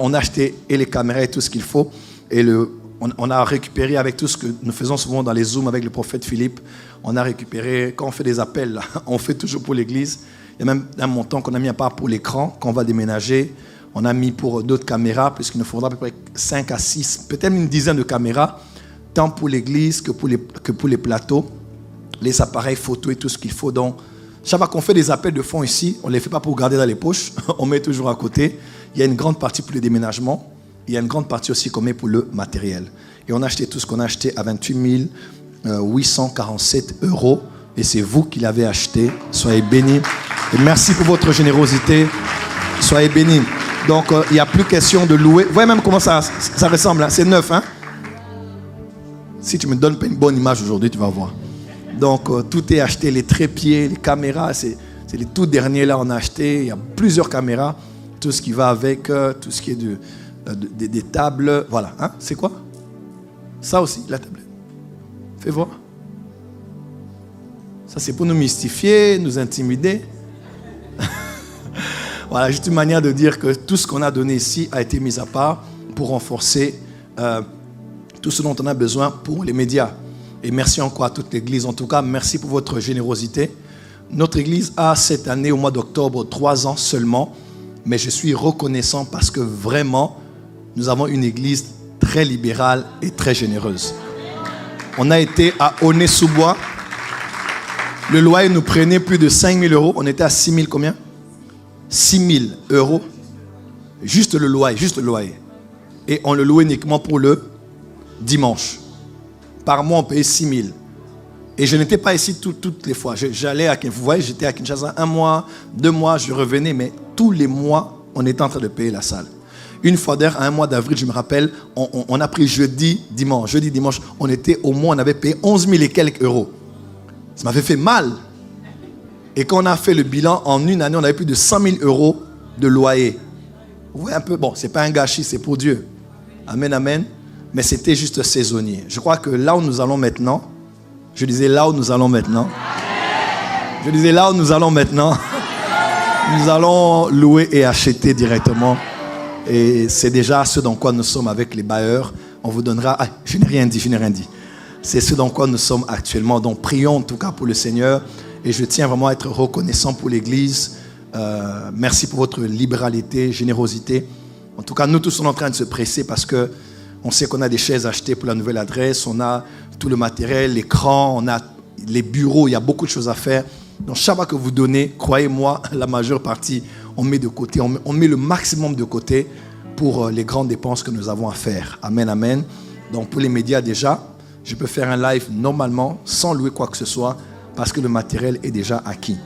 On a acheté et les caméras et tout ce qu'il faut. Et on a récupéré avec tout ce que nous faisons souvent dans les Zooms avec le prophète Philippe. On a récupéré, quand on fait des appels, là, on fait toujours pour l'église. Il y a même un montant qu'on a mis à part pour l'écran, qu'on va déménager. On a mis pour d'autres caméras, puisqu'il nous faudra à peu près 5 à 6, peut-être une dizaine de caméras, tant pour l'église que pour les plateaux, les appareils photo et tout ce qu'il faut. Donc, chaque fois qu'on fait des appels de fonds ici, on ne les fait pas pour garder dans les poches, on met toujours à côté. Il y a une grande partie pour le déménagement, il y a une grande partie aussi qu'on met pour le matériel. Et on a acheté tout ce qu'on a acheté à 28 847 €. Et c'est vous qui l'avez acheté. Soyez bénis. Et merci pour votre générosité. Soyez bénis. Donc, il n'y a plus question de louer. Vous voyez même comment ça ressemble. Hein? C'est neuf. Hein? Si tu ne me donnes pas une bonne image aujourd'hui, tu vas voir. Donc, tout est acheté. Les trépieds, les caméras, c'est les tout derniers là on a acheté. Il y a plusieurs caméras. Tout ce qui va avec, tout ce qui est des tables. Voilà. Hein? C'est quoi? Ça aussi, la tablette. Fais voir. Ça, c'est pour nous mystifier, nous intimider. Voilà, juste une manière de dire que tout ce qu'on a donné ici a été mis à part pour renforcer tout ce dont on a besoin pour les médias. Et merci encore à toute l'Église. En tout cas, merci pour votre générosité. Notre Église a cette année, au mois d'octobre, 3 ans seulement. Mais je suis reconnaissant parce que vraiment, nous avons une Église très libérale et très généreuse. On a été à Aulnay-sous-Bois. Le loyer nous prenait plus de 5 000 €. On était à 6 000 combien? 6 000 €. Juste le loyer. Et on le louait uniquement pour le dimanche. Par mois, on payait 6 000. Et je n'étais pas ici toutes les fois. J'allais à Kinshasa. Vous voyez, j'étais à Kinshasa 1 mois, 2 mois, je revenais. Mais tous les mois, on était en train de payer la salle. Une fois d'ailleurs, à un mois d'avril, je me rappelle, on a pris jeudi, dimanche, on était au moins, on avait payé 11 000 et quelques euros. Ça m'avait fait mal. Et quand on a fait le bilan, en une année, on avait plus de 100 000 € de loyer. Vous voyez un peu, bon, c'est pas un gâchis, c'est pour Dieu. Amen, amen. Mais c'était juste saisonnier. Je crois que là où nous allons maintenant, nous allons louer et acheter directement. Et c'est déjà ce dans quoi nous sommes avec les bailleurs. On vous donnera... Ah, je n'ai rien dit. C'est ce dans quoi nous sommes actuellement. Donc prions en tout cas pour le Seigneur. Et je tiens vraiment à être reconnaissant pour l'Église. Merci pour votre libéralité, générosité. En tout cas, nous tous sommes en train de se presser parce que on sait qu'on a des chaises achetées pour la nouvelle adresse. On a tout le matériel, l'écran, on a les bureaux. Il y a beaucoup de choses à faire. Donc chaque fois que vous donnez, croyez-moi, la majeure partie, on met de côté. On met le maximum de côté pour les grandes dépenses que nous avons à faire. Amen, amen. Donc pour les médias déjà, je peux faire un live normalement sans louer quoi que ce soit parce que le matériel est déjà acquis.